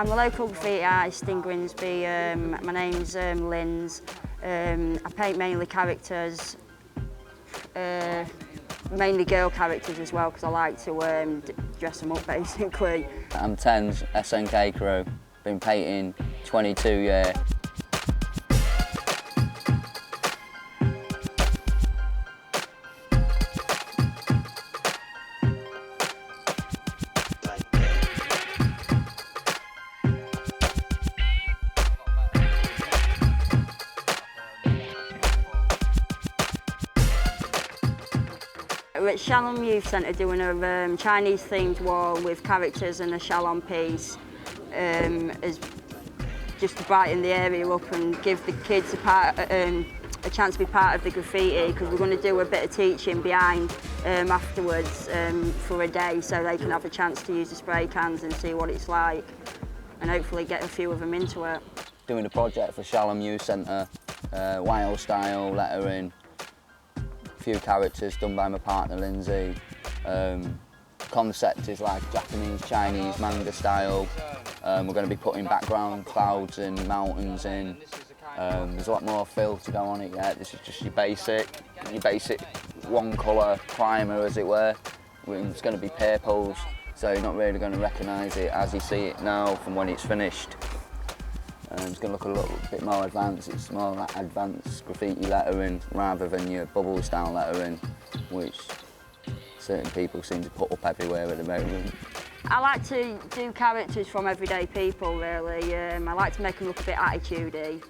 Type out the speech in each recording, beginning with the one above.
I'm a local graffiti artist in Grimsby. My name's Linz. I paint mainly characters, mainly girl characters as well, because I like to dress them up basically. I'm 10's SNK crew, been painting 22 years. We're at Shalom Youth Center doing a Chinese themed wall with characters and a Shalom piece, as just to brighten the area up and give the kids a chance to be part of the graffiti, because we're going to do a bit of teaching behind afterwards for a day, so they can have a chance to use the spray cans and see what it's like, and hopefully get a few of them into it. Doing a project for Shalom Youth Center, wild style lettering. Few characters done by my partner Lindsay. Concept is like Japanese, Chinese manga style. We're going to be putting background clouds and mountains in. There's a lot more fill to go on it yet. This is just your basic one colour primer, as it were. It's going to be purples, so you're not really going to recognise it as you see it now from when it's finished. It's going to look a little bit more advanced. It's more like advanced graffiti lettering rather than your bubble style lettering, which certain people seem to put up everywhere at the moment. I like to do characters from everyday people, really. I like to make them look a bit attitudey.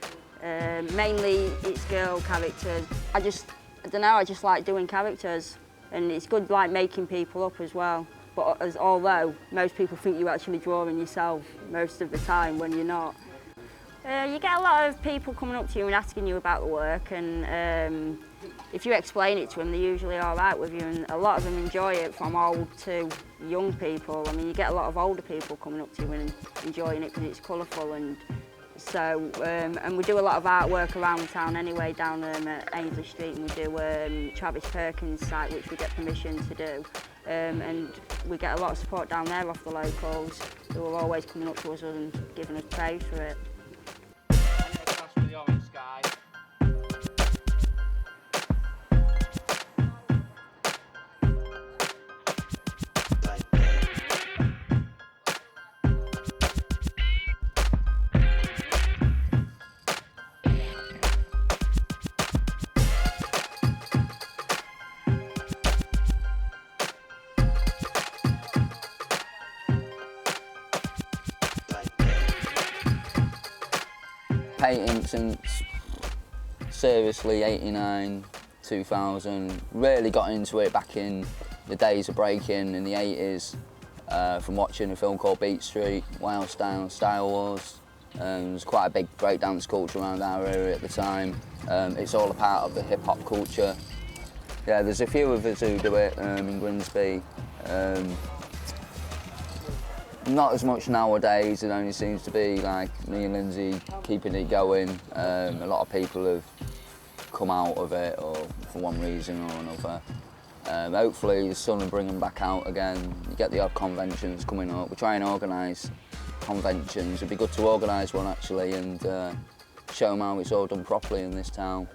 Mainly it's girl characters. I don't know, I just like doing characters, and it's good like making people up as well. But although most people think you're actually drawing yourself most of the time when you're not. You get a lot of people coming up to you and asking you about the work, and if you explain it to them, they're usually all right with you, and a lot of them enjoy it, from old to young people. I mean, you get a lot of older people coming up to you and enjoying it because it's colourful, and so, and we do a lot of artwork around town anyway, down at Ainsley Street, and we do Travis Perkins' site, which we get permission to do. And we get a lot of support down there off the locals, who are always coming up to us and giving us praise for it. Painting since seriously 89, 2000. Really got into it back in the days of breaking in the 80s from watching a film called Beat Street, Wild Style, Style Wars. There was quite a big breakdance culture around our area at the time. It's all a part of the hip hop culture. Yeah, there's a few of us who do it in Grimsby. Not as much nowadays. It only seems to be like me and Lindsay keeping it going. A lot of people have come out of it, or for one reason or another. Hopefully the sun will bring them back out again. You get the odd conventions coming up. We try and organise conventions. It'd be good to organise one actually, and show them how it's all done properly in this town.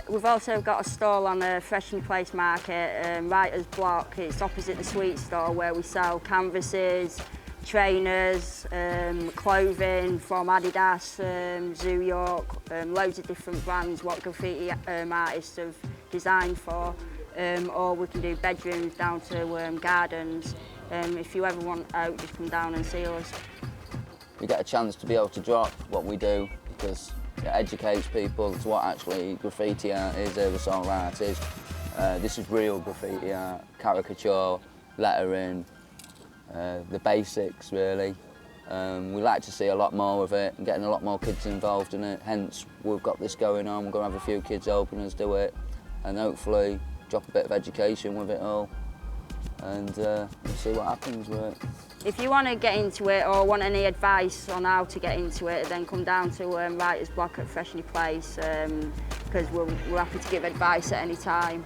We've also got a stall on a Freshly Place Market, Writer's Block. It's opposite the sweet store, where we sell canvases, trainers, clothing from Adidas, Zoo York, loads of different brands what graffiti artists have designed for. Or we can do bedrooms down to gardens. If you ever want out, just come down and see us. We get a chance to be able to drop what we do, because it educates people to what actually graffiti art is, aerosol art is. This is real graffiti art, caricature, lettering, the basics really. We like to see a lot more of it and getting a lot more kids involved in it, hence we've got this going on. We're going to have a few kids helping us do it, and hopefully drop a bit of education with it all, and we'll see what happens with it. If you want to get into it or want any advice on how to get into it, then come down to Writer's Block at Freshly Place, because we're happy to give advice at any time.